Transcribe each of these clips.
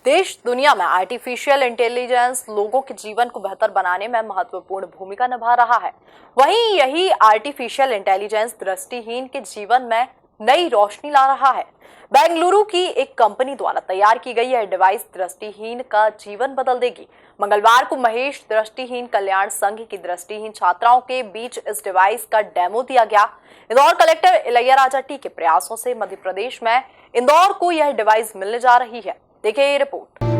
देश दुनिया में आर्टिफिशियल इंटेलिजेंस लोगों के जीवन को बेहतर बनाने में महत्वपूर्ण भूमिका निभा रहा है। वहीं यही आर्टिफिशियल इंटेलिजेंस दृष्टिहीन के जीवन में नई रोशनी ला रहा है। बेंगलुरु की एक कंपनी द्वारा तैयार की गई यह डिवाइस दृष्टिहीन का जीवन बदल देगी। मंगलवार को महेश दृष्टिहीन कल्याण संघ की दृष्टिहीन छात्राओं के बीच इस डिवाइस का डेमो दिया गया। इंदौर कलेक्टर इलैयाराजा टी के प्रयासों से मध्य प्रदेश में इंदौर को यह डिवाइस मिलने जा रही है। देखिए ये रिपोर्ट।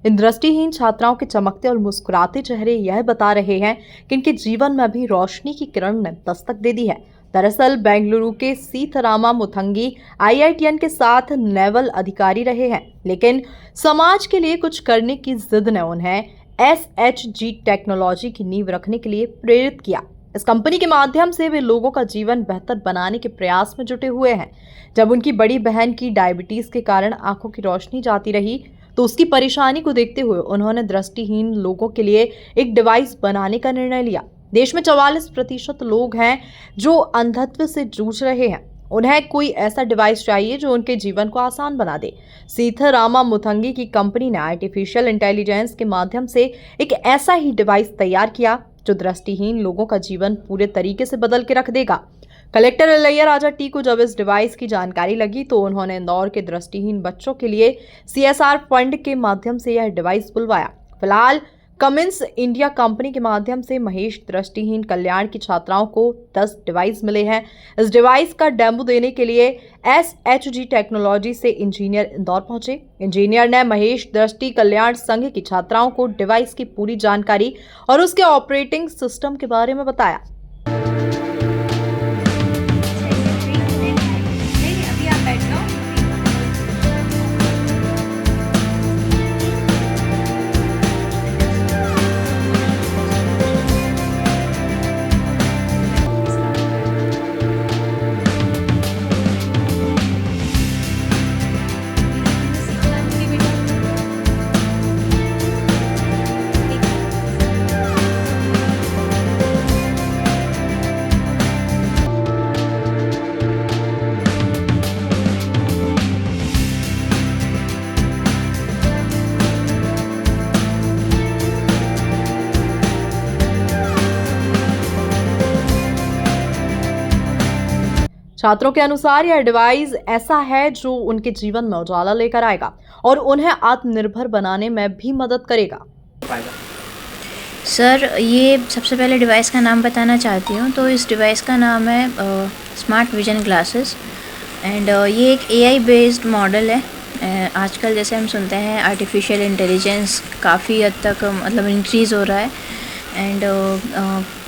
इन दृष्टिहीन छात्राओं के चमकते और मुस्कुराते चेहरे यह बता रहे हैं कि इनके जीवन में भी रोशनी की किरण ने दस्तक दे दी है। दरअसल बेंगलुरु के सीतारामा मुथंगी IITN के साथ नेवल अधिकारी रहे हैं, लेकिन समाज के लिए कुछ करने की जिद ने उन्हें SHG टेक्नोलॉजी की नींव रखने के लिए प्रेरित किया। इस कंपनी के माध्यम से वे लोगों का जीवन बेहतर बनाने के प्रयास में जुटे हुए हैं। जब उनकी बड़ी बहन की डायबिटीज के कारण आंखों की रोशनी जाती रही तो उसकी परेशानी को देखते हुए उन्होंने दृष्टिहीन लोगों के लिए एक डिवाइस बनाने का निर्णय लिया। देश में 44% लोग हैं जो अंधत्व से जूझ रहे हैं। उन्हें कोई ऐसा डिवाइस चाहिए जो उनके जीवन को आसान बना दे। सीतारामा मुथंगी की कंपनी ने आर्टिफिशियल इंटेलिजेंस के माध्यम से एक ऐसा ही डिवाइस तैयार किया जो दृष्टिहीन लोगों का जीवन पूरे तरीके से बदल के रख देगा। कलेक्टर इलैयाराजा टी को जब इस डिवाइस की जानकारी लगी तो उन्होंने इंदौर के दृष्टिहीन बच्चों के लिए CSR फंड के माध्यम से यह डिवाइस बुलवाया। फिलहाल कमिंस इंडिया कंपनी के माध्यम से महेश दृष्टिहीन कल्याण की छात्राओं को 10 डिवाइस मिले हैं। इस डिवाइस का डेमो देने के लिए SHG टेक्नोलॉजी से इंजीनियर इंदौर पहुंचे। इंजीनियर ने महेश दृष्टि कल्याण संघ की छात्राओं को डिवाइस की पूरी जानकारी और उसके ऑपरेटिंग सिस्टम के बारे में बताया। छात्रों के अनुसार यह डिवाइस ऐसा है जो उनके जीवन में उजाला लेकर आएगा और उन्हें आत्मनिर्भर बनाने में भी मदद करेगा। सर, ये सबसे पहले डिवाइस का नाम बताना चाहती हूँ। तो इस डिवाइस का नाम है स्मार्ट विजन ग्लासेस एंड ये एक AI बेस्ड मॉडल है। आजकल जैसे हम सुनते हैं आर्टिफिशियल इंटेलिजेंस काफ़ी हद तक मतलब इंक्रीज़ हो रहा है एंड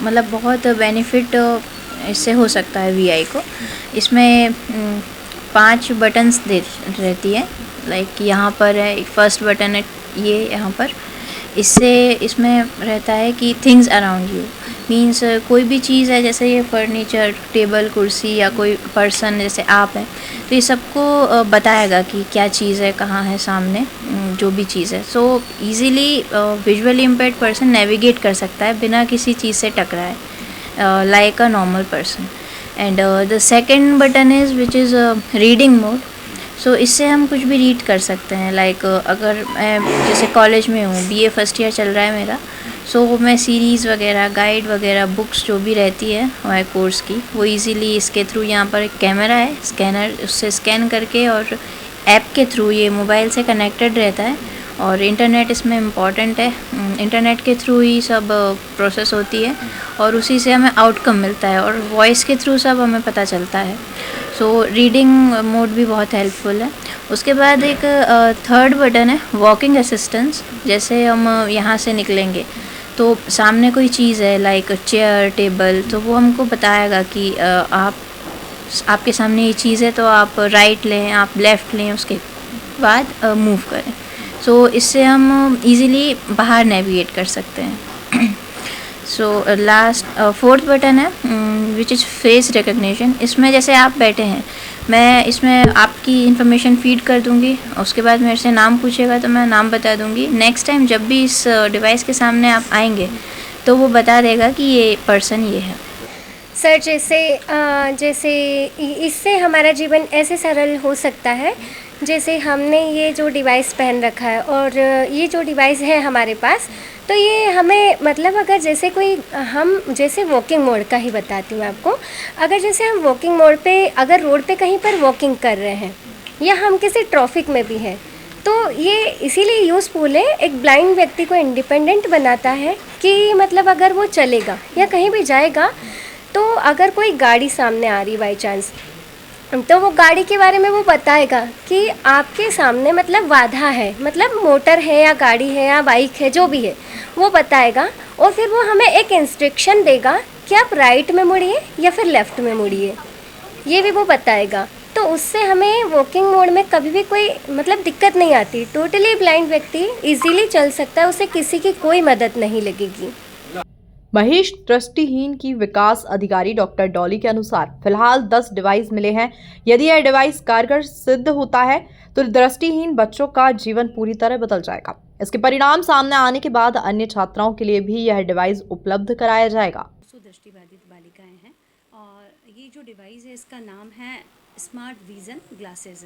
मतलब बहुत बेनिफिट इससे हो सकता है VI को। इसमें 5 बटन्स रहती है। लाइक यहाँ पर है एक फर्स्ट बटन है, ये यहाँ पर इसमें रहता है कि थिंग्स अराउंड यू मीन्स कोई भी चीज़ है, जैसे ये फर्नीचर, टेबल, कुर्सी या कोई पर्सन जैसे आप हैं, तो ये सबको बताएगा कि क्या चीज़ है, कहाँ है सामने जो भी चीज़ है। So easily visually impaired person navigate कर सकता है बिना किसी चीज़ से टकराए, like a normal person. And the second button is which is reading mode. So इससे हम कुछ भी रीड कर सकते हैं। लाइक अगर मैं जैसे कॉलेज में हूँ, BA फर्स्ट ईयर चल रहा है मेरा, सो मैं सीरीज़ वगैरह, गाइड वगैरह, बुक्स जो भी रहती है हमारे कोर्स की, वो इजीली इसके थ्रू, यहाँ पर एक कैमरा है, स्कैनर, उससे स्कैन करके और ऐप के थ्रू ये मोबाइल से कनेक्टेड रहता है और इंटरनेट इसमें इम्पॉर्टेंट है। इंटरनेट के थ्रू ही सब प्रोसेस होती है और उसी से हमें आउटकम मिलता है और वॉइस के थ्रू सब हमें पता चलता है। सो रीडिंग मोड भी बहुत हेल्पफुल है। उसके बाद एक थर्ड बटन है वॉकिंग असिस्टेंस। जैसे हम यहाँ से निकलेंगे तो सामने कोई चीज़ है लाइक चेयर, टेबल, तो वो हमको बताएगा कि आपके सामने ये चीज़ है तो आप राइट लें, आप लेफ़्ट लें, उसके बाद मूव करें। सो इससे हम इजीली बाहर नेविगेट कर सकते हैं। सो लास्ट फोर्थ बटन है विच इज़ फेस रिकग्निशन। इसमें जैसे आप बैठे हैं, मैं इसमें आपकी इन्फॉर्मेशन फीड कर दूंगी, उसके बाद मेरे से नाम पूछेगा तो मैं नाम बता दूंगी। नेक्स्ट टाइम जब भी इस डिवाइस के सामने आप आएंगे तो वो बता देगा कि ये पर्सन ये है। सर जैसे इससे हमारा जीवन ऐसे सरल हो सकता है, जैसे हमने ये जो डिवाइस पहन रखा है और ये जो डिवाइस है हमारे पास, तो ये हमें मतलब अगर जैसे कोई हम जैसे वॉकिंग मोड का ही बताती हूँ आपको। अगर जैसे हम वॉकिंग मोड पे अगर रोड पे कहीं पर वॉकिंग कर रहे हैं या हम किसी ट्रैफिक में भी हैं, तो ये इसीलिए यूज़फुल है। एक ब्लाइंड व्यक्ति को इंडिपेंडेंट बनाता है कि मतलब अगर वो चलेगा या कहीं भी जाएगा, तो अगर कोई गाड़ी सामने आ रही बाई चांस, तो वो गाड़ी के बारे में वो बताएगा कि आपके सामने मतलब बाधा है, मतलब मोटर है या गाड़ी है या बाइक है, जो भी है वो बताएगा। और फिर वो हमें एक इंस्ट्रक्शन देगा कि आप राइट में मुड़िए या फिर लेफ़्ट में मुड़िए, ये भी वो बताएगा। तो उससे हमें वॉकिंग मोड में कभी भी कोई मतलब दिक्कत नहीं आती। टोटली ब्लाइंड व्यक्ति इजीली चल सकता है, उसे किसी की कोई मदद नहीं लगेगी। महेश दृष्टिहीन की विकास अधिकारी डॉक्टर डॉली के अनुसार फिलहाल 10 डिवाइस मिले हैं। यदि यह डिवाइस कारगर सिद्ध होता है तो दृष्टिहीन बच्चों का जीवन पूरी तरह बदल जाएगा। इसके परिणाम सामने आने के बाद अन्य छात्राओं के लिए भी यह डिवाइस उपलब्ध कराया जाएगा। दृष्टिबाधित बालिकाएं हैं और ये जो डिवाइस है इसका नाम है स्मार्ट विजन ग्लासेस।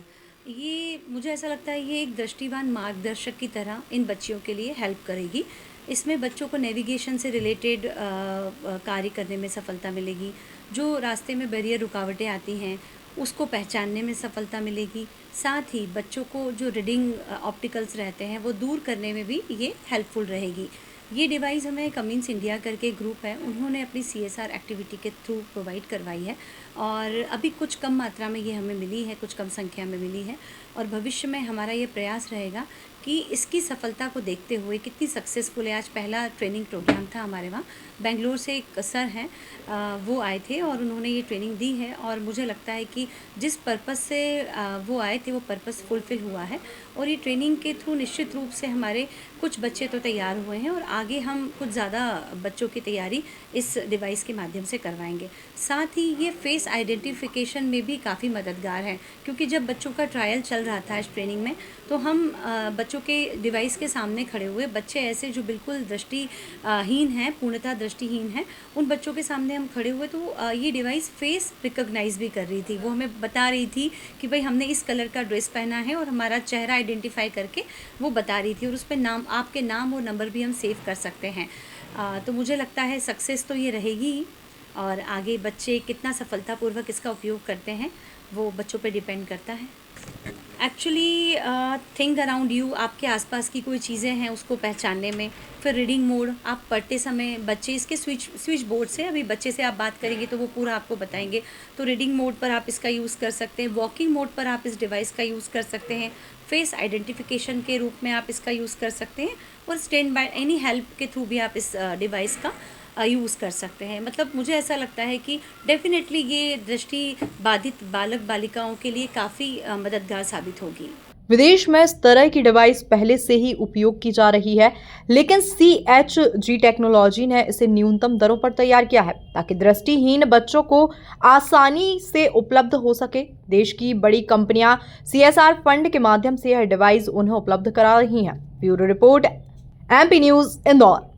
ये मुझे ऐसा लगता है ये एक दृष्टिवान मार्गदर्शक की तरह इन बच्चियों के लिए हेल्प करेगी। इसमें बच्चों को नेविगेशन से रिलेटेड कार्य करने में सफलता मिलेगी। जो रास्ते में बैरियर रुकावटें आती हैं उसको पहचानने में सफलता मिलेगी। साथ ही बच्चों को जो रीडिंग ऑप्टिकल्स रहते हैं वो दूर करने में भी ये हेल्पफुल रहेगी। ये डिवाइस हमें कमिंस इंडिया करके ग्रुप है, उन्होंने अपनी CSR एक्टिविटी के थ्रू प्रोवाइड करवाई है और अभी कुछ कम मात्रा में ये हमें मिली है, कुछ कम संख्या में मिली है। और भविष्य में हमारा ये प्रयास रहेगा कि इसकी सफलता को देखते हुए कितनी सक्सेसफुल है। आज पहला ट्रेनिंग प्रोग्राम था हमारे वहाँ, बेंगलोर से एक सर हैं वो आए थे और उन्होंने ये ट्रेनिंग दी है और मुझे लगता है कि जिस पर्पस से वो आए थे वो पर्पस फुलफ़िल हुआ है। और ये ट्रेनिंग के थ्रू निश्चित रूप से हमारे कुछ बच्चे तो तैयार हुए हैं और आगे हम कुछ ज़्यादा बच्चों की तैयारी इस डिवाइस के माध्यम से करवाएंगे। साथ ही ये फेस आइडेंटिफिकेशन में भी काफ़ी मददगार है, क्योंकि जब बच्चों का ट्रायल चल रहा था इस ट्रेनिंग में, तो हम बच्चों के डिवाइस के सामने खड़े हुए बच्चे ऐसे जो बिल्कुल दृष्टिहीन हैं, पूर्णतः दृष्टिहीन हैं, उन बच्चों के सामने हम खड़े हुए तो ये डिवाइस फेस रिकॉग्नाइज भी कर रही थी। वो हमें बता रही थी कि भाई हमने इस कलर का ड्रेस पहना है और हमारा चेहरा आइडेंटिफाई करके वो बता रही थी। और उस पर नाम, आपके नाम और नंबर भी हम सेव कर सकते हैं। तो मुझे लगता है सक्सेस तो ये रहेगी ही, और आगे बच्चे कितना सफलतापूर्वक इसका उपयोग करते हैं वो बच्चों पे डिपेंड करता है। एक्चुअली थिंक अराउंड यू, आपके आसपास की कोई चीज़ें हैं उसको पहचानने में। फिर रीडिंग मोड, आप पढ़ते समय बच्चे इसके स्विच बोर्ड से, अभी बच्चे से आप बात करेंगे तो वो पूरा आपको बताएंगे, तो रीडिंग मोड पर आप इसका यूज़ कर सकते हैं। वॉकिंग मोड पर आप इस डिवाइस का यूज़ कर सकते हैं। फेस आइडेंटिफिकेशन के रूप में आप इसका यूज़ कर सकते हैं और स्टैंड बाय एनी हेल्प के थ्रू भी आप इस डिवाइस का यूज़ कर सकते हैं। मतलब मुझे ऐसा लगता है कि डेफिनेटली ये दृष्टि बाधित बालक बालिकाओं के लिए काफ़ी मददगार साबित होगी। विदेश में इस तरह की डिवाइस पहले से ही उपयोग की जा रही है, लेकिन CHG टेक्नोलॉजी ने इसे न्यूनतम दरों पर तैयार किया है ताकि दृष्टिहीन बच्चों को आसानी से उपलब्ध हो सके। देश की बड़ी कंपनियां CSR फंड के माध्यम से यह डिवाइस उन्हें उपलब्ध करा रही हैं। Bureau report, MP news, Indore.